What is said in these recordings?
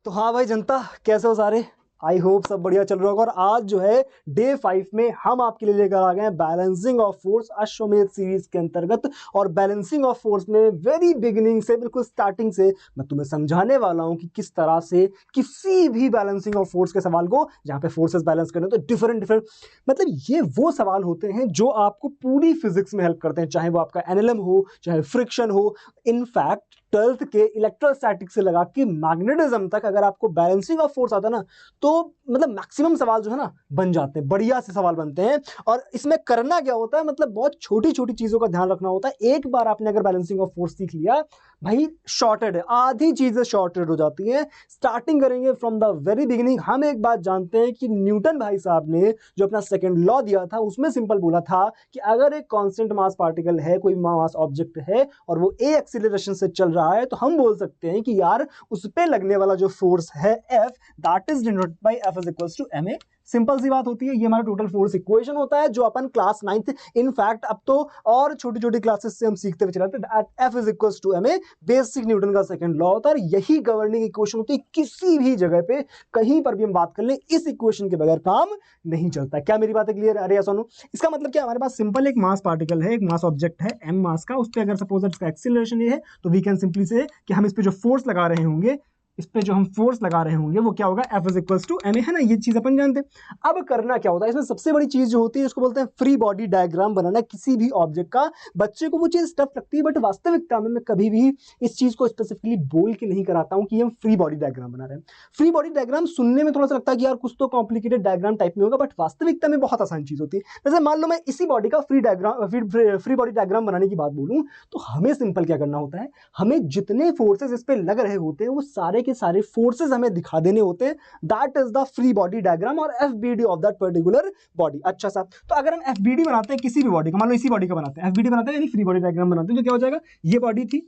तो हाँ भाई जनता, कैसे हो सारे? आई होप सब बढ़िया चल रहा होगा। और आज जो है डे 5 में हम आपके लिए लेकर आ गए हैं बैलेंसिंग ऑफ फोर्स अश्वमेध सीरीज के अंतर्गत। और बैलेंसिंग ऑफ फोर्स में वेरी बिगिनिंग से, बिल्कुल स्टार्टिंग से मैं तुम्हें समझाने वाला हूं कि किस तरह से किसी भी बैलेंसिंग ऑफ फोर्स के सवाल को, जहां पे फोर्सेस बैलेंस करने तो डिफरेंट डिफरेंट, मतलब ये वो सवाल होते हैं जो आपको पूरी फिजिक्स में हेल्प करते हैं, चाहे वो आपका एनएलएम हो, चाहे फ्रिक्शन हो। इनफैक्ट 12th के इलेक्ट्रोस्टैटिक से लगा के मैग्नेटिज्म तक अगर आपको बैलेंसिंग ऑफ फोर्स आता है ना, तो मतलब मैक्सिमम सवाल जो है ना बन जाते हैं, बढ़िया से सवाल बनते हैं। और इसमें करना क्या होता है, मतलब बहुत छोटी छोटी चीजों का ध्यान रखना होता है। एक बार आपने अगर बैलेंसिंग ऑफ फोर्स सीख लिया भाई, शॉर्टेड है, आधी चीजें शॉर्टेड हो जाती हैं। स्टार्टिंग करेंगे फ्रॉम द वेरी बिगिनिंग। हम एक बात जानते हैं कि न्यूटन भाई साहब ने जो अपना सेकंड लॉ दिया था, उसमें सिंपल बोला था कि अगर एक कांस्टेंट मास पार्टिकल है, कोई मास ऑब्जेक्ट है, और वो ए एक्सीलरेशन से चल रहा है, तो हम बोल सकते हैं कि यार उस पे लगने वाला जो फोर्स है F, that is denoted by F is equals to ma। Simple सी बात होती है, ये हमारा टोटल फोर्स इक्वेशन होता है जो अपन क्लास 9th, इनफैक्ट अब तो और छोटी छोटी क्लासेस से हम सीखते हुए चलाते हैं। F is equals to ma basic Newton का सेकंड लॉ होता है। यही गवर्निंग इक्वेशन होती है, किसी भी जगह पे कहीं पर भी हम बात कर ले, इस इक्वेशन के बगैर काम नहीं चलता। क्या मेरी बात क्लियर? अरे सोनू, इसका मतलब क्या, हमारे पास सिंपल एक मास पार्टिकल है, एक मास ऑब्जेक्ट है m मास का, उस पर अगर सपोज इसका एक्सीलरेशन ये है, तो वी कैन सिंपली से कि हम इस पे जो फोर्स लगा रहे होंगे, इस पे जो हम फोर्स लगा रहे होंगे वो क्या होगा, F is equals to ma, है ना। ये चीज अपन जानते हैं। अब करना क्या होता है, इसमें सबसे बड़ी चीज जो होती है उसको बोलते हैं फ्री बॉडी डायग्राम बनाना किसी भी ऑब्जेक्ट का। बच्चे को वो चीज टफ लगती है, बट वास्तविकता में मैं कभी भी इस चीज को स्पेसिफिकली बोल के नहीं कराता हूं कि हम फ्री बॉडी डायग्राम बना रहे हैं। फ्री बॉडी डायग्राम सुनने में थोड़ा सा लगता है कि यार कुछ तो कॉम्प्लिकेटेड डायग्राम टाइप में होगा, बट वास्तविकता में बहुत आसान चीज होती है। जैसे मान लो मैं इसी बॉडी का फ्री बॉडी डायग्राम बनाने की बात बोलूं, तो हमें सिंपल क्या करना होता है, हमें जितने फोर्सेस इस पे लग रहे होते हैं वो सारे के सारे फोर्सेस हमें दिखा देने होते हैं। That is the free body diagram और FBD of that particular body. अच्छा सा, तो अगर हम एफबीडी बनाते हैं किसी भी बॉडी का, मान लो इसी बॉडी का बनाते हैं, एफबीडी बनाते हैं यानी फ्री बॉडी डायग्राम बनाते हैं, तो क्या हो जाएगा, ये बॉडी थी,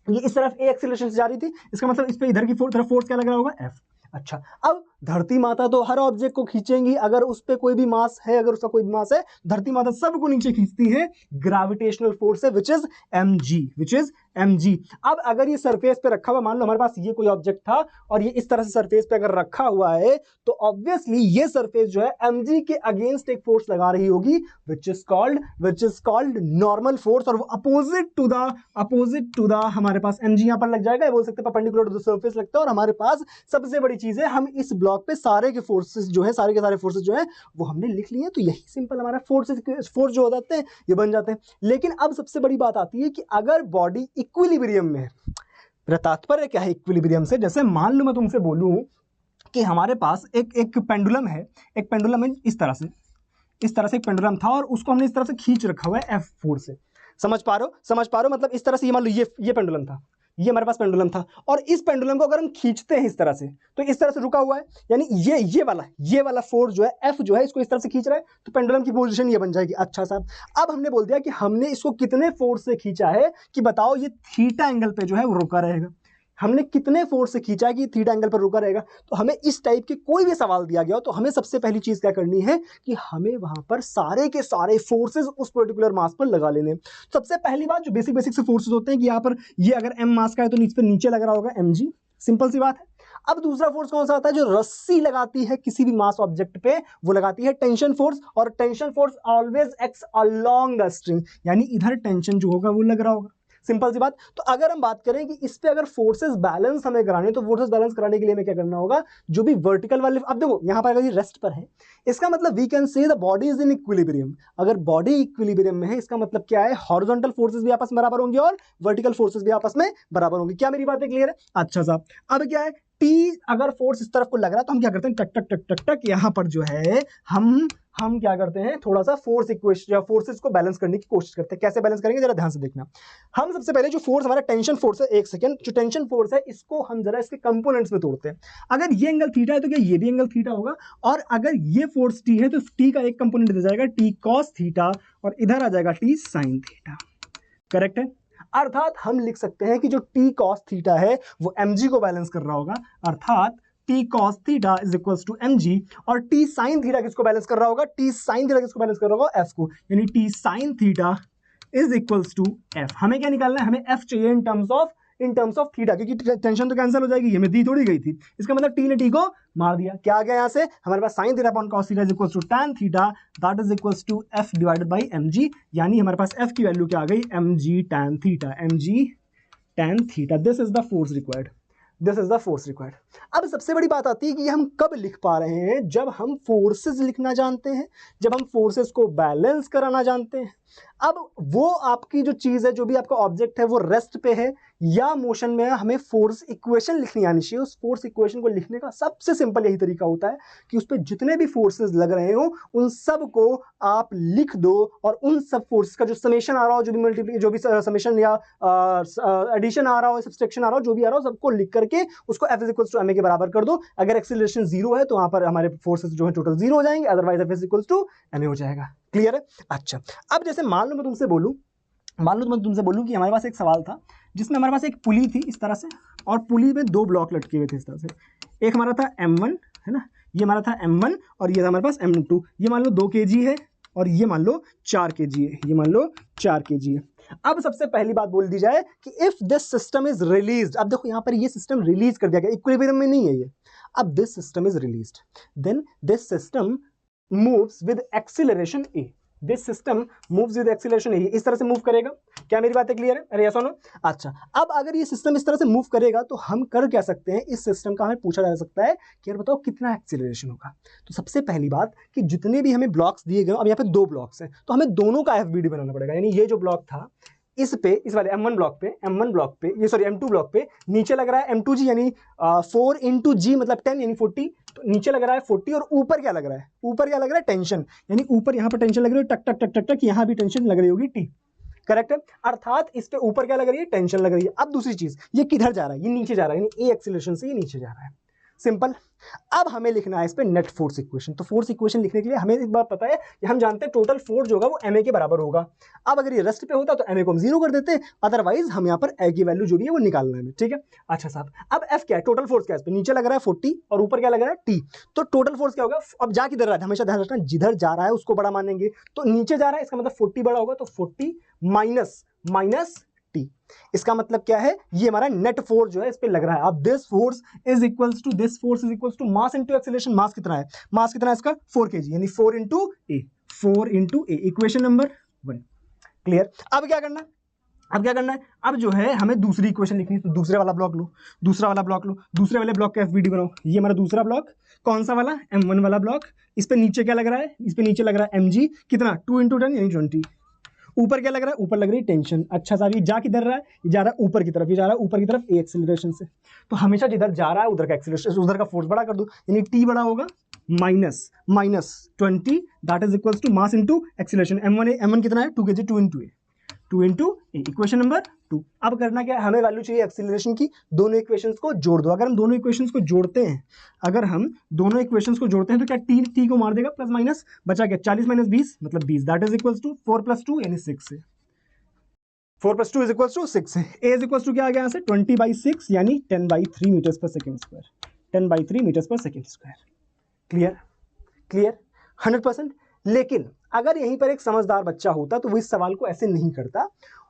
ये इस तरफ ए एक्सीलरेशन से जा रही थी, इसका मतलब इस पे इधर की तरफ फोर्स क्या लग रहा होगा, एफ। अच्छा, अब धरती माता तो हर ऑब्जेक्ट को खींचेंगी, अगर उस पे कोई भी मास है, अगर उसका कोई भी मास है, धरती माता सबको नीचे खींचती है। ग्रेविटेशनल फोर्स है विच इज mg। अब अगर ये सरफेस पे रखा हुआ, मान लो हमारे पास ये कोई ऑब्जेक्ट था और ये इस तरह से सरफेस पे अगर रखा हुआ है, तो ऑब्वियसली ये सरफेस जो है mg के अगेंस्ट एक फोर्स लगा रही होगी which is called normal force. और वो अपोजिट टू द हमारे पास mg यहां पर लग जाएगा, बोल सकते हैं परपेंडिकुलर टू द सरफेस लगता है। और हमारे पास सबसे बड़ी चीज है, हम इस ब्लॉक पे सारे के फोर्सेस जो है, सारे के सारे फोर्सेस जो है वो हमने लिख लिए। तो यही सिंपल हमारा फोर्स जो हो जाते हैं ये बन जाते हैं। लेकिन अब सबसे बड़ी बात आती है कि अगर बॉडी इक्विलिब्रियम में है, मेरा तात्पर्य क्या है इक्विलिब्रियम से, जैसे मान लो मैं तुमसे बोलूं कि हमारे पास एक पेंडुलम है, एक पेंडुलम है इस तरह से, इस तरह से एक पेंडुलम था और उसको हमने इस तरह से खींच रखा हुआ है F4 से। समझ पा रहे हो? मतलब इस तरह से, ये मान लो ये पेंडुलम था, ये हमारे पास पेंडुलम था, और इस पेंडुलम को अगर हम खींचते हैं इस तरह से, तो इस तरह से रुका हुआ है, यानी ये वाला फोर्स जो है F जो है, इसको इस तरह से खींच रहा है, तो पेंडुलम की पोजीशन ये बन जाएगी। अच्छा साहब, अब हमने बोल दिया कि हमने इसको कितने फोर्स से खींचा है, कि बताओ ये थीटा एंगल पे जो है वो रुका रहेगा। हमने कितने फोर्स से खींचा कि थीटा एंगल पर रुका रहेगा। तो हमें इस टाइप के कोई भी सवाल दिया गया हो, तो हमें सबसे पहली चीज क्या करनी है कि हमें वहां पर सारे के सारे फोर्सेस उस पर्टिकुलर मास पर लगा लेने। सबसे पहली बात, जो बेसिक से फोर्सेस होते हैं कि यहाँ पर ये अगर m मास का है तो इस पर नीचे लग रहा होगा mg, सिंपल सी बात है। अब दूसरा फोर्स कौन सा आता है, जो रस्सी लगाती है किसी भी मास ऑब्जेक्ट पे, वो लगाती है टेंशन फोर्स। और tension force always acts along the string, यानी इधर टेंशन जो होगा वो लग रहा होगा। सिंपल सी बात। तो अगर हम बात करें कि इस पे अगर फोर्सेस बैलेंस हमें कराने, तो फोर्सेस बैलेंस कराने के लिए हमें क्या करना होगा, जो भी वर्टिकल वाले, अब देखो यहां पर अगर ये रेस्ट पर है, इसका मतलब we can say the body is in equilibrium. अगर बॉडी इक्विलिब्रियम में है, इसका मतलब क्या है, हॉरिजॉन्टल फोर्सेस भी आपस में बराबर होंगे और वर्टिकल फोर्सेस भी आपस में बराबर होंगे। क्या मेरी बातें क्लियर है? अच्छा साहब, अब क्या है, टी अगर फोर्स इस तरफ को लग रहा है, तो हम क्या करते हैं, टक टक टक टक टक, यहां पर जो है हम क्या करते हैं, थोड़ा सा फोर्स इक्वेशन या फोर्सेस को बैलेंस करने की कोशिश करते हैं। कैसे बैलेंस करेंगे, जरा ध्यान से देखना। हम सबसे पहले जो फोर्स हमारा टेंशन फोर्स है, एक सेकंड, जो टेंशन फोर्स है इसको हम जरा इसके कंपोनेंट्स में तोड़ते हैं। अगर ये एंगल थीटा है तो क्या ये भी एंगल थीटा होगा, और अगर ये फोर्स टी है तो टी का एक कंपोनेंट दे जाएगा टी कॉस थीटा, और इधर आ जाएगा टी साइन थीटा। करेक्ट है? अर्थात हम लिख सकते हैं कि जो टी कॉस थीटा है वो mg को बैलेंस कर रहा होगा, अर्थात T cos theta is equals to mg। और टी साइन थीटा किसको बैलेंस कर रहा होगा, टी साइन थीटा किसको बैलेंस कर रहा होगा, f को, यानी T sine theta is equals to f। हमें क्या निकालना है, हमें f चाहिए in terms of in terms of theta, क्योंकि टेंशन तो कैंसिल हो जाएगी, ये में दी थोड़ी गई थी, इसका मतलब टी ने टी को मार दिया। क्या आ गया यहाँ से हमारे पास sin theta upon cos theta is equals to tan theta, that is equals to f divided by mg, यानी हमारे पास f की वैल्यू क्या आ गई, mg tan theta, mg tan theta. This is the force required, this is the force required. अब सबसे बड़ी बात आती है कि हम कब लिख पा रहे हैं, जब हम फोर्सेस लिखना जानते हैं, जब हम फोर्सेस को बैलेंस कराना जानते हैं। अब वो आपकी जो चीज है, जो भी आपका ऑब्जेक्ट है वो रेस्ट पे है या मोशन में है, हमें फोर्स इक्वेशन लिखनी आनी चाहिए। उस फोर्स इक्वेशन को लिखने का सबसे सिंपल यही तरीका होता है कि उस पर जितने भी फोर्सेस लग रहे हो उन सब को आप लिख दो, और उन सब फोर्स का जो समेशन आ रहा हो, जो भी समेशन या एडिशन आ रहा हो, सब्सट्रैक्शन आ रहा हो, जो भी आ रहा हो, सबको लिख करके उसको F is equals to ma के बराबर कर दो। अगर एक्सीलरेशन 0 है तो वहां पर हमारे फोर्सेस जो है टोटल 0 हो जाएंगे, otherwise F is equals to ma हो जाएगा। क्लियर है? अच्छा, अब जैसे मान लो मैं तुमसे बोलूं कि हमारे पास एक सवाल था जिसमें हमारे पास एक पुली थी इस तरह से, और पुली में दो ब्लॉक लटके हुए थे इस तरह से। एक हमारा था m1, है ना, ये हमारा था m1, और ये था हमारे पास m2। ये मान लो 2 kg है और ये मान लो 4 kg है, ये मान लो 4 kg है। अब सबसे पहली बात बोल दी जाए कि if this system is released, अब देखो यहाँ पर ये सिस्टम रिलीज कर दिया गया, इक्विलिब्रियम में नहीं है ये। अब this system is released, then this system moves with acceleration a, this system moves with acceleration a, इस तरह से मूव करेगा। क्या मेरी बातें क्लियर है? अरे यस और नो? अच्छा, अब अगर ये सिस्टम इस तरह से मूव करेगा तो हम कर क्या सकते हैं, इस सिस्टम का हमें पूछा जा सकता है कि यार बताओ कितना एक्सीलरेशन होगा। तो सबसे पहली बात कि जितने भी हमें ब्लॉक्स दिए गए, अब यहाँ पे 2 ब्लॉक्स हैं तो हमें दोनों का FBD बनाना पड़ेगा। यानी ये जो ब्लॉक था इस वाले M1 ब्लॉक पे ये सॉरी M2 ब्लॉक पे नीचे लग रहा है M2G, यानी 4 इंटू जी मतलब 10 यानी 40, तो नीचे लग रहा है 40, और ऊपर क्या लग रहा है, ऊपर क्या लग रहा है, टेंशन, यानी ऊपर यहाँ पर टेंशन लग रही है, टक टक टक टक टक, यहाँ भी टेंशन लग रही होगी T। करेक्ट है? अर्थात इसके ऊपर क्या लग रही है, टेंशन लग रही है। अब दूसरी चीज, ये किधर जा रहा है, ये नीचे जा रहा है, यानी A एक्सीलरेशन से ये नीचे जा रहा है। सिंपल। अब हमें लिखना है इस पे नेट फोर्स इक्वेशन। तो फोर्स इक्वेशन लिखने के लिए हमें एक बात पता है कि हम जानते हैं टोटल फोर्स जो होगा वो ma के बराबर होगा। अब अगर ये रेस्ट पे होता तो ma को हम 0 कर देते, अदरवाइज हम यहाँ पर a की वैल्यू जो भी है वो निकालना है। ठीक है? अच्छा साहब, अब f क्या है, टोटल फोर्स क्या है, इस पे नीचे लग रहा है 40 और ऊपर क्या लग रहा है t, तो टोटल फोर्स क्या होगा। अब जा किधर रहा है, हमेशा ध्यान रखना, जिधर जा रहा है उसको बड़ा मानेंगे। तो नीचे जा रहा है इसका मतलब 40 बड़ा होगा, तो 40 माइनस t, इसका मतलब क्या है, ये हमारा नेट फोर्स जो है इस पे लग रहा है। अब this force is equals to mass into acceleration. Mass कितना है, इसका 4 kg, यानी 4 into a, equation number 1। Clear? अब क्या करना है, अब जो है हमें दूसरी इक्वेशन लिखनी है। तो दूसरे वाले ब्लॉक लो, दूसरे वाले ब्लॉक का FBD बनाओ। ये हमारा दूसरा ब्लॉक, कौन सा वाला, M1 वाला ब्लॉक। इस पे नीचे क्या लग रहा है, इस पे नीचे लग रहा है mg, कितना 2 इंटू 10 यानी 20। ऊपर क्या लग रहा है, ऊपर लग रही है टेंशन। अच्छा साहब, ये जा किधर रहा है, ये जा रहा है ऊपर की तरफ, ये जा रहा है ऊपर की तरफ ए एक्सीलरेशन से। तो हमेशा जिधर जा रहा है उधर का एक्सीलरेशन, उधर का फोर्स बड़ा कर दो, यानी टी बड़ा होगा minus 20, that is equals to mass into acceleration. m1 कितना है 2 kg, 2 into a, equation number 2। अब करना क्या है, हमें वैल्यू चाहिए एक्सीलरेशन की। दोनों इक्वेशंस को जोड़ दो। अगर हम दोनों इक्वेशंस को जोड़ते हैं तो क्या टी को मार देगा, प्लस माइनस बचा क्या, 40 माइनस 20 मतलब 20, दैट इज इक्वल्स टू 4 + 2 यानी 6 है। 4 + 2 इज इक्वल्स टू 6 है। ए इज इक्वल्स टू क्या आ गया यहाँ से 20/6 यानी 10/3 मीटर्स पर सेकेंड स्क्वायर, 10/3 मीटर्स पर सेकेंड स्क्वायर। क्लियर 100%। लेकिन अगर यहीं पर एक समझदार बच्चा होता तो वो इस सवाल को ऐसे नहीं करता।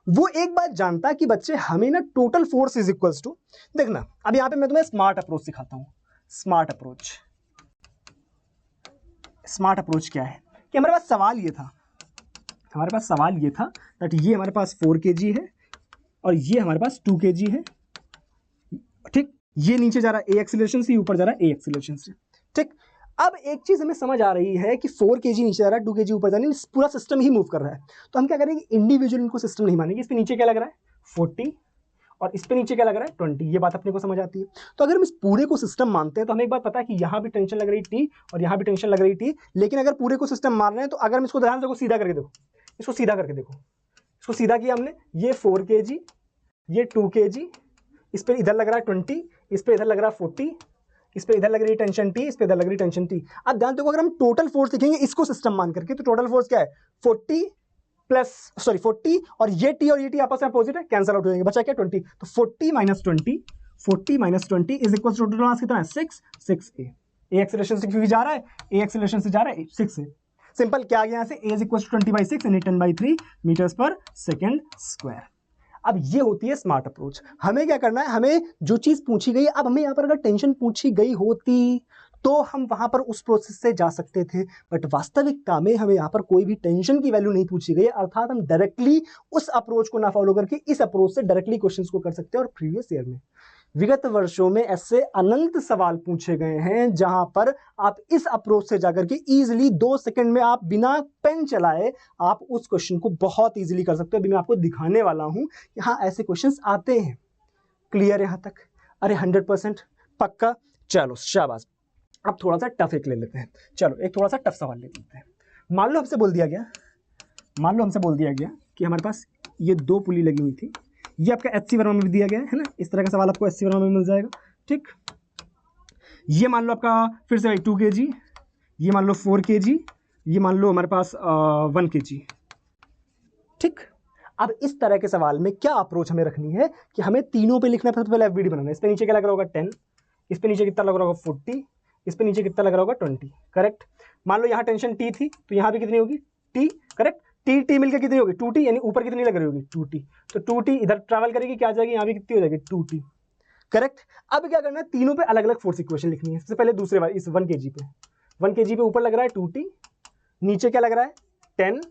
वो एक बात जानता कि बच्चे हमें ना total force is equals to, देखना अब यहाँ पे मैं तुम्हें स्मार्ट अप्रोच सिखाता हूँ। स्मार्ट अप्रोच क्या है कि हमारे पास सवाल ये था दैट ये हमारे पास 4 kg है और ये हमारे पास 2 kg है। ठीक, ये नीचे जा रहा है ए एक्सीलरेशन से, ऊपर जा रहा है ए एक्सीलरेशन से। ठीक, अब एक चीज हमें समझ आ रही है कि 4 kg नीचे जा रहा है, 2 kg ऊपर जा रहा है, पूरा सिस्टम ही मूव कर रहा है। तो हम क्या करेंगे, इंडिविजुअल इनको सिस्टम नहीं मानेंगे। इस पे नीचे क्या लग रहा है 40 और इस पे नीचे क्या लग रहा है 20, ये बात अपने को समझ आती है। तो अगर हम इस पूरे को सिस्टम मानते हैं तो हमें एक बात पता है कि यहाँ भी टेंशन लग रही टी और यहाँ भी टेंशन लग रही टी। लेकिन अगर पूरे को सिस्टम मान रहे हैं तो अगर हम इसको ध्यान से सीधा करके देखो, इसको सीधा किया हमने, ये 4 kg, ये 2 kg, इस पे इधर लग रहा है 20, इस पे इधर लग रहा है 40, इस पे इधर लग रही है टेंशन टी, इस पे इधर लग रही है टेंशन टी। अब ध्यान देखो, अगर हम टोटल फोर्स लिखेंगे इसको सिस्टम मान करके तो टोटल फोर्स क्या है 40 और ये टी आपस में अपोजिट है, कैंसिल आउट हो जाएंगे, बचा क्या 20। तो 40 minus 20 is equal to total mass कितना है 6 ए एक्सीलरेशन से क्योंकि जा रहा है, ए एक्सीलरेशन से जा रहा है 6 ए। सिंपल, क्या आ गया यहाँ से, ए इज इक्वल टू 20/6 यानी 10/3 मीटर्स पर सेकेंड स्क्वायर। अब ये होती है स्मार्ट अप्रोच। हमें क्या करना है, हमें जो चीज पूछी गई, अब हमें यहाँ पर अगर टेंशन पूछी गई होती तो हम वहां पर उस प्रोसेस से जा सकते थे, बट वास्तविकता में हमें यहाँ पर कोई भी टेंशन की वैल्यू नहीं पूछी गई है, अर्थात हम डायरेक्टली उस अप्रोच को ना फॉलो करके इस अप्रोच से डायरेक्टली क्वेश्चंस को कर सकते हैं। और प्रीवियस ईयर में, विगत वर्षों में ऐसे अनंत सवाल पूछे गए हैं जहां पर आप इस अप्रोच से जाकर के इजीली 2 सेकंड में आप बिना पेन चलाए आप उस क्वेश्चन को बहुत इजीली कर सकते हो। अभी मैं आपको दिखाने वाला हूं कि हाँ ऐसे क्वेश्चंस आते हैं। क्लियर यहां तक? अरे 100% पक्का। चलो शाबाश। अब थोड़ा सा टफ एक ले लेते हैं। चलो एक थोड़ा सा टफ सवाल ले लेते हैं। मान लो हमसे बोल दिया गया कि हमारे पास ये 2 पुली लगी हुई थी, ये आपका एचसी वर्मा में भी दिया गया है ना, इस तरह का सवाल आपको एचसी वर्मा में मिल जाएगा। ठीक, ये मान लो आपका फिर से 2 kg, ये मान लो 4 kg, ये मान लो हमारे पास 1 kg। ठीक, अब इस तरह के सवाल में क्या अप्रोच हमें रखनी है कि हमें तीनों पे लिखना है। सबसे पहले एफबीडी बनाना है। इस पे नीचे क्या लग रहा होगा 10, इस पे नीचे कितना लग रहा होगा 40, इस पे नीचे कितना लग रहा होगा 20। करेक्ट। मान लो यहाँ टेंशन टी थी तो यहाँ भी कितनी होगी टी। करेक्ट। टी टी मिलकर कितनी होगी 2t, यानी ऊपर कितनी लग रही होगी 2t। तो 2t इधर ट्रैवल करेगी, क्या आ जाएगी यहाँ भी कितनी हो जाएगी 2t। करेक्ट। अब क्या करना है, तीनों पे अलग अलग फोर्स इक्वेशन लिखनी है। सबसे पहले दूसरे वाले इस 1 kg पे ऊपर लग रहा है 2t, नीचे क्या लग रहा है 10।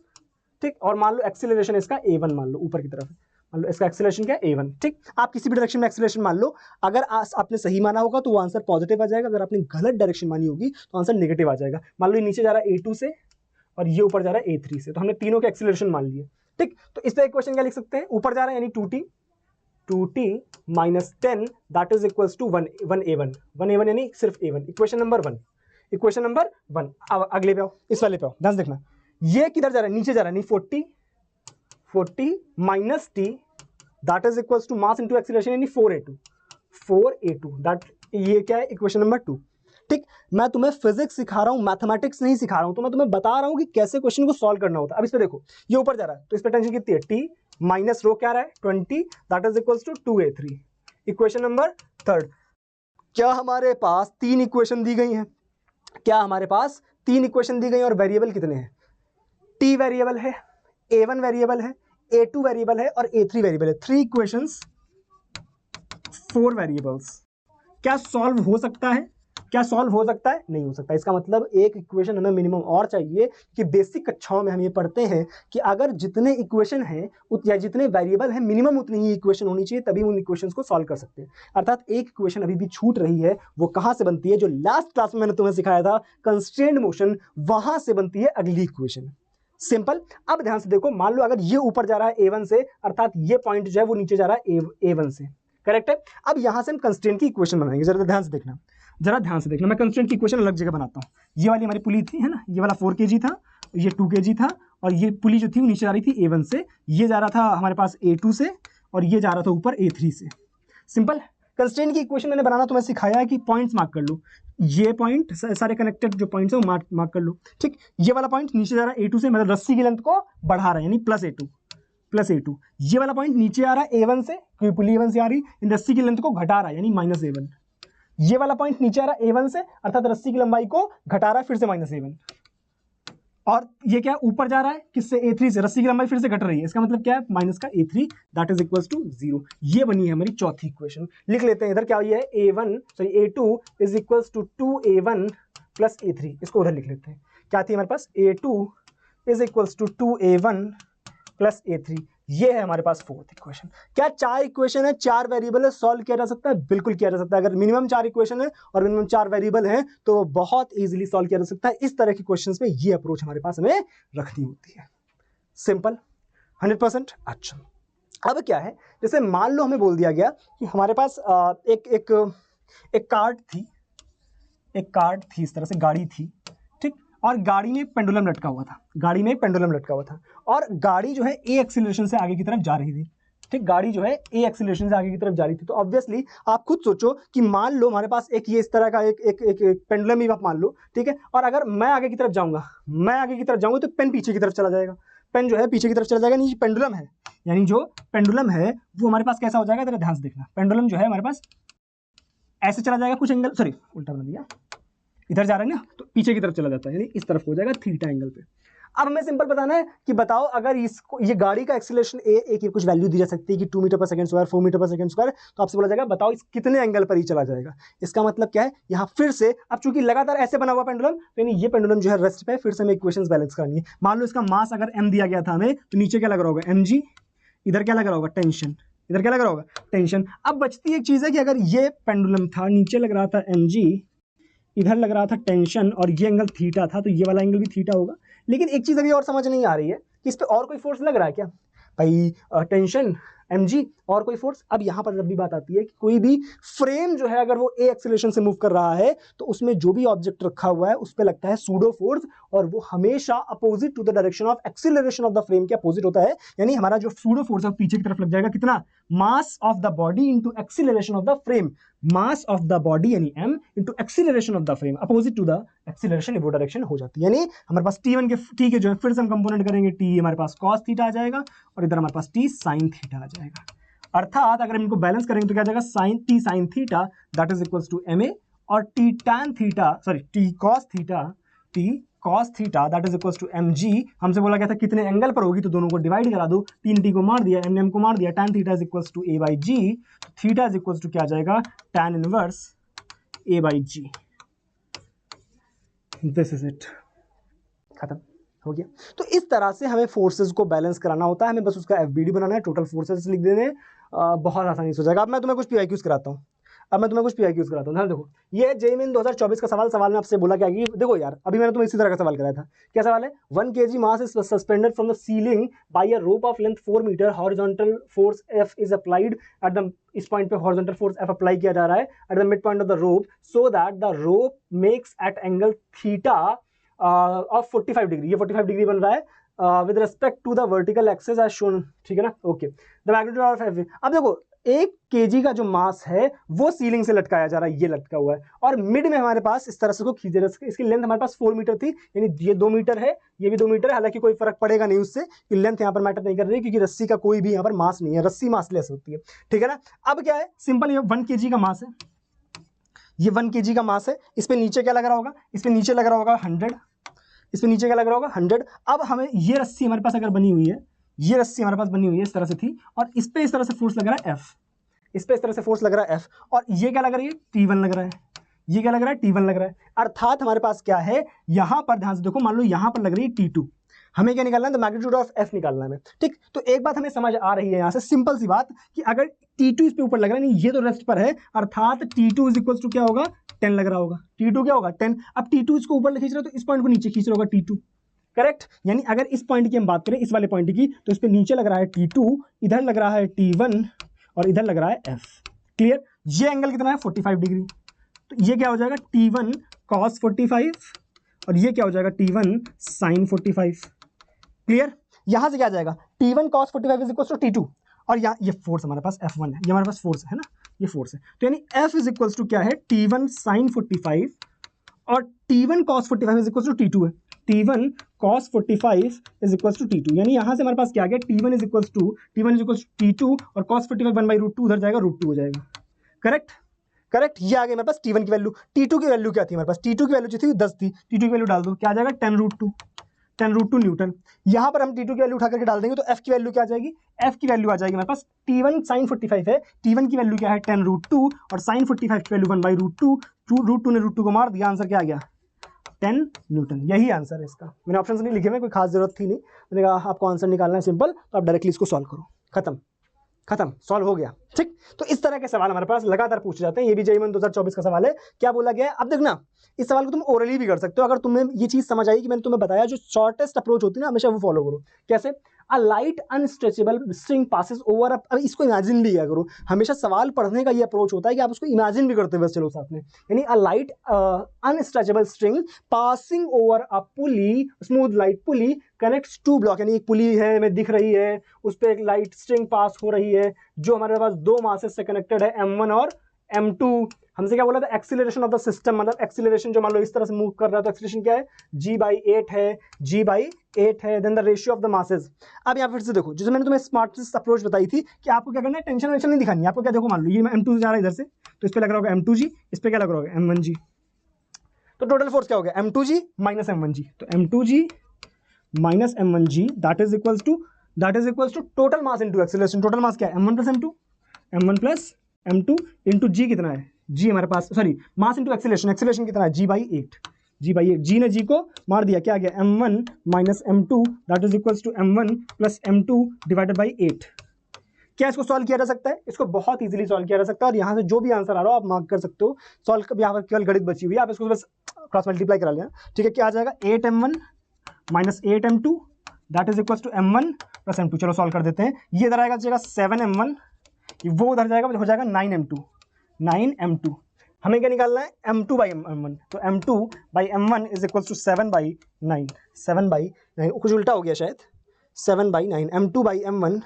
ठीक, और मान लो एक्सीलरेशन इसका a1 मान लो, ऊपर की तरफ मान लो इसका एक्सीलरेशन क्या है a1। ठीक, आप किसी भी डायरेक्शन में एक्सीलरेशन मान लो। अगर आपने सही माना होगा तो वो आंसर पॉजिटिव आ जाएगा, अगर आपने गलत डायरेक्शन मानी होगी तो आंसर नेगेटिव आ जाएगा। मान लो नीचे जा रहा है a2 से और ये ऊपर जा रहा है a3 से, तो हमने तीनों के एक्सीलरेशन मान लिए। ठीक, तो इस पे इक्वेशन क्या लिख सकते हैं, ऊपर जा रहा है यानी 2t minus 10 that is equals to 1a1 यानी सिर्फ a1। Equation number 1। अब अगले पे आओ, इस वाले पे आओ, ध्यान से देखना। ये किधर जा रहा है, नीचे जा रहा है, नहीं 40 minus t that is equals to mass into acceleration यानी 4a2 दैट, ये क्या है इक्वेशन नंबर 2। ठीक, मैं तुम्हें फिजिक्स सिखा रहा हूं, मैथमेटिक्स नहीं सिखा रहा हूं, तो मैं तुम्हें बता रहा हूं कि कैसे क्वेश्चन को सॉल्व करना होता है। अब इस पे देखो, ये ऊपर जा रहा है तो इस पे टेंशन कितनी है t माइनस रो क्या रहा है 20 that is equals to 2a3। Equation number 3। क्या हमारे पास 3 इक्वेशन दी गई हैं? और वेरिएबल कितने हैं? t वेरिएबल है, a1 वेरिएबल है, a2 वेरिएबल है और a3 वेरिएबल है। 3 इक्वेशंस 4 वेरिएबल्स। क्या सॉल्व हो सकता है? नहीं हो सकता। इसका मतलब एक इक्वेशन हमें मिनिमम और चाहिए, कि बेसिक कक्षाओं में हम ये पढ़ते हैं कि अगर जितने इक्वेशन हैं या जितने वेरिएबल हैं मिनिमम उतनी ही इक्वेशन होनी चाहिए, तभी उन इक्वेशंस को सॉल्व कर सकते हैं। अर्थात एक इक्वेशन अभी भी छूट रही है, वो कहां से बनती है? जो लास्ट क्लास में मैंने तुम्हें सिखाया था कंस्ट्रेंड मोशन, वहां से बनती है अगली इक्वेशन। सिंपल। अब ध्यान से देखो, मान लो अगर ये ऊपर जा रहा है a1 से, अर्थात ये पॉइंट जो है वो नीचे जा रहा है a1 से। करेक्ट है। अब यहां से हम कंस्ट्रेंट की इक्वेशन बनाएंगे। जरा ध्यान से देखना, मैं कंस्ट्रेंट की इक्वेशन अलग जगह बनाता हूं। ये वाली हमारी पुली थी है ना, ये वाला 4 kg था, ये 2 kg था, और ये पुली जो थी वो नीचे जा रही थी a1 से, ये जा रहा था हमारे पास a2 से, और ये जा रहा था ऊपर a3 से। सिंपल। कंस्ट्रेंट की इक्वेशन मैंने बनाना तुम्हें सिखाया है कि पॉइंट्स मार्क कर लो। ये पॉइंट सारे कनेक्टेड जो पॉइंट्स है वो मार्क कर लो। ठीक, ये वाला पॉइंट नीचे जा रहा है a2 से, मतलब रस्सी की लेंथ को बढ़ा रहा है यानी प्लस a2। ये वाला पॉइंट नीचे आ रहा है a1 से, क्योंकि पुली a1 से आ रही, इन रस्सी की लेंथ को घटा रहा है यानी माइनस a1। ये वाला पॉइंट नीचे आ रहा है a1 से, अर्थात रस्सी की लंबाई को घटा रहा है फिर से माइनस a1। और ये क्या ऊपर जा रहा है किससे, a3 से, रस्सी की लंबाई फिर से घट रही है, इसका मतलब क्या है माइनस का a3 that is equals to 0। ये बनी है हमारी चौथी इक्वेशन। लिख लेते हैं इधर, क्या ये है a2 is equals to 2a1 plus a3। इसको उधर लिख लेते हैं। क्या थी हमारे पास, a2 is equals to 2a1 plus a3। ये है हमारे पास फोर्थ इक्वेशन। क्या 4 इक्वेशन है, 4 वेरिएबल है, सॉल्व किया जा सकता है? बिल्कुल किया जा सकता है। अगर मिनिमम 4 इक्वेशन है और मिनिमम 4 वेरिएबल है तो बहुत इजीली सॉल्व किया जा सकता है। इस तरह के क्वेश्चंस में ये अप्रोच हमारे पास हमें रखनी होती है। सिंपल, 100%। अच्छा, अब क्या है, जैसे मान लो हमें बोल दिया गया कि हमारे पास एक कार्ड थी, इस तरह से गाड़ी थी, ठीक, और गाड़ी में एक पेंडुलम लटका हुआ था, और गाड़ी जो है ए एक्सीलरेशन से आगे की तरफ जा रही थी। ठीक, गाड़ी जो है ए एक्सीलरेशन से आगे की तरफ जा रही थी। तो ऑब्वियसली आप खुद सोचो कि मान लो हमारे पास एक ये इस तरह का एक पेंडुलम ही आप मान लो, ठीक है, और अगर मैं आगे की तरफ जाऊंगा तो पेन पीछे की तरफ चला जाएगा, पेन जो है पीछे की तरफ चला जाएगा। नहीं, पेंडुलम है, यानी जो पेंडुलम है वो हमारे पास कैसा हो जाएगा, जरा ध्यान से देखना। पेंडुलम जो है हमारे पास ऐसे चला जाएगा, कुछ एंगल, सॉरी उल्टा बना दिया, इधर जा रहा है ना, तो पीछे की तरफ चला जाता है, यानी इस तरफ हो जाएगा थीटा एंगल पे। अब हमें सिंपल बताना है कि बताओ अगर इसको ये गाड़ी का एक्सीलरेशन ए की कुछ वैल्यू दी जा सकती है कि 2 मीटर पर सेकंड स्क्वायर 4 मीटर पर सेकंड स्क्वायर, तो आपसे बोला जाएगा बताओ इस कितने एंगल पर ही चला जाएगा। इसका मतलब क्या है, यहाँ फिर से अब चूंकि लगातार ऐसे बना हुआ पेंडुलम, तो यानी ये पेंडुलम जो है रेस्ट पे, फिर से हमें इक्वेशंस बैलेंस करनी है। मान लो इसका मास अगर m दिया गया था हमें, तो नीचे क्या लग रहा होगा mg, इधर क्या लग रहा होगा टेंशन, इधर क्या लग रहा होगा टेंशन। अब बचती एक चीज है कि अगर ये पेंडुलम था, नीचे लग रहा था mg, इधर लग रहा था टेंशन, और ये एंगल थीटा था, तो ये वाला एंगल भी थीटा होगा। लेकिन एक चीज अभी और समझ नहीं आ रही है कि इस पे और कोई फोर्स लग रहा है क्या भाई, टेंशन mg और कोई फोर्स। अब यहां पर जब भी बात आती है कि कोई भी फ्रेम जो है अगर वो ए एक्सीलरेशन से मूव कर रहा है, तो उसमें जो भी ऑब्जेक्ट रखा हुआ है उस पे लगता है सूडो फोर्स, और वो हमेशा opposite to the direction of acceleration of the frame के अपोजिट होता है। यानी हमारा जो सूडो फोर्स है पीछे की तरफ लग जाएगा कितना, mass of the body into acceleration of the frame, mass of the body यानी m into acceleration of the frame opposite to the acceleration, वो डायरेक्शन हो जाती है। यानी हमारे पास t1 के ठीक है जो है, फिर से हम कंपोनेंट करेंगे, t हमारे पास cos थीटा आ जाएगा और इधर हमारे पास t sin थीटा आ जाएगा। अर्थात अगर हम इनको बैलेंस करेंगे तो क्या आ जाएगा, t sin theta that is equals to ma, और t tan theta sorry t cos theta that is equals to mg। हमसे बोला गया था कितने एंगल पर होगी, तो दोनों को डिवाइड करा दो, 3t को मार दिया, m को मार दिया, tan theta is equals to a by g, तो थीटा इज इक्वल्स टू क्या आ जाएगा, tan inverse a by g। This is it, खत्म हो गया। तो इस तरह से हमें फोर्सेस को बैलेंस कराना होता है, हमें बस उसका FBD बनाना है, टोटल फोर्सेस लिख देने हैं, बहुत आसानी से हो जाएगा। अब मैं तुम्हें कुछ PIQs कराता हूँ, ध्यान देखो, ये JEE 2024 का सवाल में आपसे बोला क्या कि देखो यार, अभी मैंने तुम्हें इसी तरह का सवाल कराया था। क्या सवाल है, 1 kg mass is suspended from the ceiling by a rope of length 4 metre, horizontal force F is applied at the, इस पॉइंट पे हॉरिजॉन्टल फोर्स F अप्लाई किया जा रहा है at the mid point of the rope, so that the rope makes at angle theta of 45 degree, ये 45 degree बन रहा है with respect to the vertical axis as shown, ठीक है ना, okay. The magnitude of F, अब देखो 1 kg का जो मास है वो सीलिंग से लटकाया जा रहा है, ये लटका हुआ है, और मिड में हमारे पास इस तरह से को खींचे, इसकी लेंथ हमारे पास 4 मीटर थी, यानी ये 2 मीटर है, ये भी 2 मीटर है। हालांकि कोई फर्क पड़ेगा नहीं उससे, कि लेंथ यहाँ पर मैटर नहीं कर रही, क्योंकि रस्सी का कोई भी यहाँ पर मास नहीं है, रस्सी मासलेस होती है, ठीक है ना। अब क्या है, सिंपल, ये 1 kg का मास है, ये 1 kg का मास है, इस पे नीचे क्या लग रहा होगा, इस पे नीचे लग रहा होगा 100, इस पे नीचे क्या लग रहा होगा 100। अब हमें ये रस्सी हमारे पास अगर बनी हुई है, ये रस्सी हमारे पास बनी हुई है इस तरह से थी, और इस पे इस तरह से फोर्स लग रहा है F, इस पे इस तरह से फोर्स लग रहा है F, और ये क्या लग रही है, T1 लग रहा है, ये क्या लग रहा है, T1 लग रहा है। अर्थात हमारे पास क्या है, यहां पर ध्यान से देखो, मान लो यहां पर लग रही है T2, हमें क्या निकालना है, तो मैग्नीट्यूड ऑफ F निकालना है, ठीक। तो एक बात हमें समझ आ रही है यहां से, सिंपल सी बात, कि अगर T2 इस पे ऊपर लग रहा है, नहीं ये तो रेस्ट पर है, अर्थात T2 इज इक्वल्स टू क्या होगा, 10 लग रहा होगा, T2 क्या होगा 10। अब T2 इसको ऊपर खींच रहा है, तो इस पॉइंट को नीचे खींच रहा होगा T2, करेक्ट। यानी अगर इस पॉइंट की हम बात करें, इस वाले पॉइंट की, तो इस पे नीचे लग रहा है T2, इधर लग रहा है T1, और इधर लग रहा है F, क्लियर। ये एंगल कितना है, 45 डिग्री, तो ये क्या हो जाएगा, T1 cos 45, और ये क्या हो जाएगा, T1 sin 45, क्लियर। यहां से क्या आ जाएगा, T1 cos 45 is equal to T2, और यहाँ ये फोर्स हमारे पास F1 है, ये हमारे पास फोर्स है ना, ये फोर्स है, तो यानी F इज इक्वल टू क्या है, T1 sin 45, और T1 cos 45 is equal to T2 है, T1 cos 45 is equal to T2, यानी यहां से हमारे पास क्या आ गया, T1 is equal to T2, और cos 45 1/√2 उधर जाएगा, √2 हो जाएगा, करेक्ट, करेक्ट। ये आ गया हमारे पास T1 की वैल्यू। T2 की वैल्यू क्या थी हमारे पास, T2 की वैल्यू जो थी 10 थी, T2 की वैल्यू डाल दो, क्या आ जाएगा, 10√2 न्यूटन। यहां पर हम T2 की वैल्यू उठा करके डाल देंगे, तो F की वैल्यू क्या आ जाएगी, F की वैल्यू आ जाएगी हमारे पास, T1 sin 45 है, T1 की वैल्यू क्या है 10√2, और sin 45 की वैल्यू 1/√2, √2 ने √2 को मार दिया, आंसर क्या आ गया, 10 न्यूटन। यही आंसर है इसका, मैंने ऑप्शन नहीं लिखे हुए, कोई खास जरूरत थी नहीं, मैंने कहा आपको आंसर निकालना है सिंपल, तो आप डायरेक्टली इसको सॉल्व करो, खत्म, सॉल्व हो गया, ठीक। तो इस तरह के सवाल हमारे पास लगातार पूछे जाते हैं, ये भी JEE 2024 का सवाल है। क्या बोला गया है, अब देखना, इस सवाल को तुम ओरली भी कर सकते हो, अगर तुम्हें ये चीज समझ आई कि मैंने तुम्हें बताया, जो शॉर्टेस्ट अप्रोच होती है ना, हमेशा वो फॉलो करो। कैसे, अ light unstretchable string passes over, अब इसको इमेजिन भी किया करो, हमेशा सवाल पढ़ने का ये अप्रोच होता है कि आप उसको इमेजिन भी करते हुए चलो साथ में, यानी a light unstretchable string passing over a pulley, smooth light pulley connects to block, यानी एक पुली है हमें दिख रही है, उस पर एक लाइट स्ट्रिंग पास हो रही है, जो हमारे पास 2 मासेस से कनेक्टेड है, M1 और M2। हमसे क्या बोला था, एक्सीलरेशन ऑफ द सिस्टम, मतलब एक्सीलरेशन जो मान लो इस तरह से मूव कर रहा है, तो एक्सीलरेशन क्या है, G/8 है, G/8 है, then the ratio of the masses. अब यहाँ फिर से देखो, जैसे मैंने तुम्हें स्मार्टेस्ट अप्रोच बताई थी कि आपको क्या करना है, टेंशन वेंशन नहीं दिखानी, आपको क्या, देखो मान लो ये M2 जा रहा है इधर से, तो इस पे लग रहा होगा M2G, इस पे क्या लग रहा होगा M1G, तो टोटल फोर्स क्या हो गया, M2G - M1G, तो M2G minus m1g that is equals to total mass into acceleration. Total mass क्या है, m1 प्लस m2 इंटू जी कितना है, जी हमारे पास, sorry mass into acceleration, acceleration कितना है g/8, जी ने जी को मार दिया, क्या आ गया m1 minus m2 that is equals to m1 plus m2 divided by 8। क्या इसको सॉल्व किया जा सकता है, इसको बहुत इजीली सॉल्व किया जा सकता है और यहाँ से जो भी आंसर आ रहा हो आप मार्क कर सकते हो। सॉल्व यहाँ पर केवल गणित बची हुई है, आप इसको बस क्रॉस मल्टीप्लाई करा लेना, ठीक है। क्या आ जाएगा 8m1 minus 8m2 that is equals to m1 plus m2। चलो सॉल्व कर देते हैं, ये इधर आएगा 7m1, वो उधर जाएगा, हो जाएगा 9m2। हमें क्या निकालना है, m2 बाई m1, तो m2 by m1 is equals to 7/9, कुछ उल्टा हो गया शायद, 7/9, m2 by m1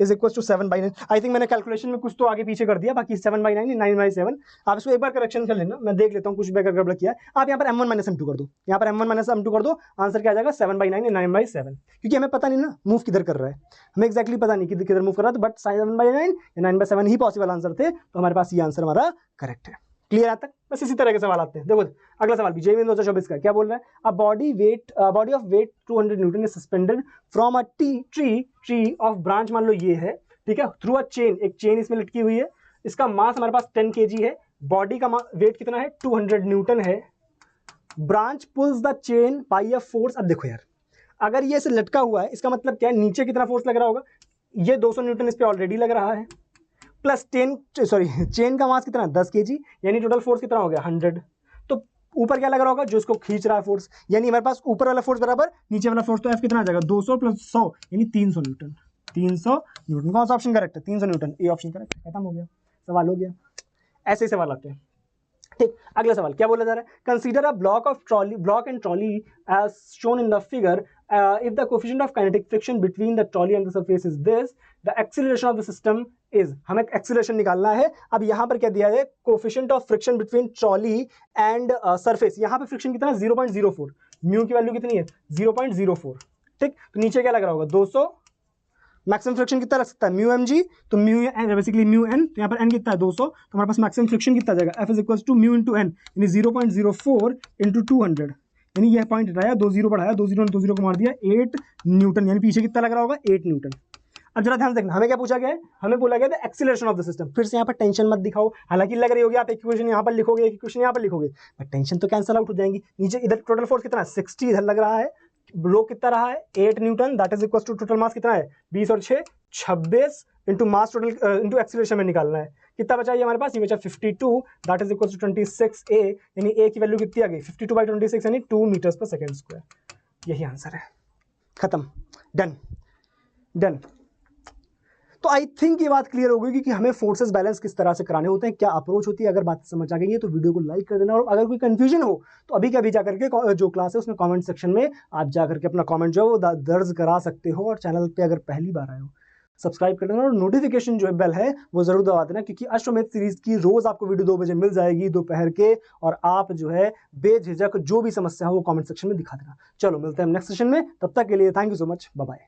is equals to 7/9। I think मैंने कैलकुलेशन में कुछ तो आगे पीछे कर दिया, बाकी 7/9 9/7। आप इसको एक बार करेक्शन कर लेना, मैं देख लेता हूँ कुछ भी अगर गड़बड़ किया है। आप यहाँ पर m1 माइनस m2 कर दो, यहाँ पर m1 माइनस m2 कर दो, आंसर क्या आ जाएगा 7/9 9/7, क्योंकि हमें पता नहीं ना मूव किधर कर रहा है, हमें एक्जैक्टली पता नहीं किधर मूव कर रहा है, बट 7/9 या 9/7 ही पॉसिबल आंसर थे, तो हमारे पास ये आंसर हमारा करेक्ट है। क्लियर आता है, बस इसी तरह के सवाल आते हैं। देखो अगला सवाल भी जेईई 2024 का क्या बोल रहा है, a body of weight 200 newton is suspended from a tree of branch, मान लो ये है, ठीक है, थ्रू अ चेन, एक चेन इसमें लटकी हुई है, इसका मास हमारे पास 10 kg है, बॉडी का वेट कितना है 200 न्यूटन है, branch pulls the chain by a force. अब देखो यार, अगर ये ऐसे लटका हुआ है, इसका मतलब क्या है, नीचे कितना फोर्स लग रहा होगा, ये 200 न्यूटन इस पे ऑलरेडी लग रहा है, प्लस चेन का मास कितना 10 kg, यानी टोटल फोर्स कितना हो गया 100। तो ऊपर क्या लग रहा होगा, जो इसको खींच रहा है फोर्स, यानी हमारे पास ऊपर वाला फोर्स बराबर नीचे वाला फोर्स, तो एफ कितना आ जाएगा 200 प्लस 100 यानी 300 न्यूटन। 300 न्यूटन, कौन सा ऑप्शन करेक्ट है, 300 न्यूटन, ए ऑप्शन करेक्ट, खत्म हो गया, सवाल हो गया। ऐसे ही सवाल आते हैं, ठीक। अगला सवाल क्या बोला जा रहा है, consider a block and trolley as shown in the figure, if the coefficient of kinetic friction between the trolley and the surface is this, the acceleration of the system is, हमें एक्सीलरेशन निकालना है। अब यहाँ पर क्या दिया है, coefficient of friction between trolley and surface, यहाँ पे फ्रिक्शन कितना है 0.04, म्यू की वैल्यू कितनी है 0.04, ठीक। तो नीचे क्या लग रहा होगा 200, मैक्सिमम फ्रिक्शन कितना रख सकता है म्यू एम जी, तो mu N basically mu N, तो यहाँ पर एन कितना है 200, तो हमारे पास मैक्सिमम फ्रिक्शन कितना जाएगा, F is equals to mu into N, यानी 0.04 इंटू 200, यानी यह पॉइंट हटाया, 2 0 बढ़ाया, 2 0 ने 2 0 को मार दिया, 8 न्यूटन, यानी पीछे कितना लग रहा होगा 8 न्यूटन। अब जरा ध्यान देखना, हमें क्या पूछा गया है, हमें बोला गया था एक्सीलरेशन ऑफ द सिस्टम। फिर से यहाँ पर टेंशन मत दिखाओ, हालांकि लग रही होगी आप इक्वेशन यहाँ पर लिखोगे, एक इक्वेशन यहाँ पर लिखोगे, बट टेंशन तो कैंसिल आउट हो जाएंगी। नीचे इधर टोटल फोर्स कितना है 60 इधर लग रहा है, लो कितना रहा है 8 newton, that is equal to total mass कितना है 20 और 6 26 into mass total into acceleration में निकालना है, कितना बचा ये हमारे पास, ये बचा 52, that is equal to 26 a, यानी a की वैल्यू कितनी आ गई 52/26 यानी 2 मीटर्स पर सेकेंड स्क्वायर। यही आंसर है, खत्म, डन। तो आई थिंक ये बात क्लियर हो गई कि हमें फोर्सेस बैलेंस किस तरह से कराने होते हैं, क्या अप्रोच होती है। अगर बात समझ आ गई है तो वीडियो को लाइक कर देना, और अगर कोई कंफ्यूजन हो तो अभी के अभी जाकर के जो क्लास है उसमें कमेंट सेक्शन में आप जाकर के अपना कमेंट जो है वो दर्ज करा सकते हो, और चैनल पे अगर पहली बार आए हो सब्सक्राइब कर देना, और नोटिफिकेशन जो है बेल है वो जरूर दबा देना, क्योंकि अश्वमेध सीरीज की रोज आपको वीडियो 2 बजे मिल जाएगी दोपहर के, और आप जो है बेझिझक जो भी समस्या हो वो कमेंट सेक्शन में दिखा देना। चलो मिलते हैं नेक्स्ट सेशन में, तब तक के लिए thank you so much, bye bye.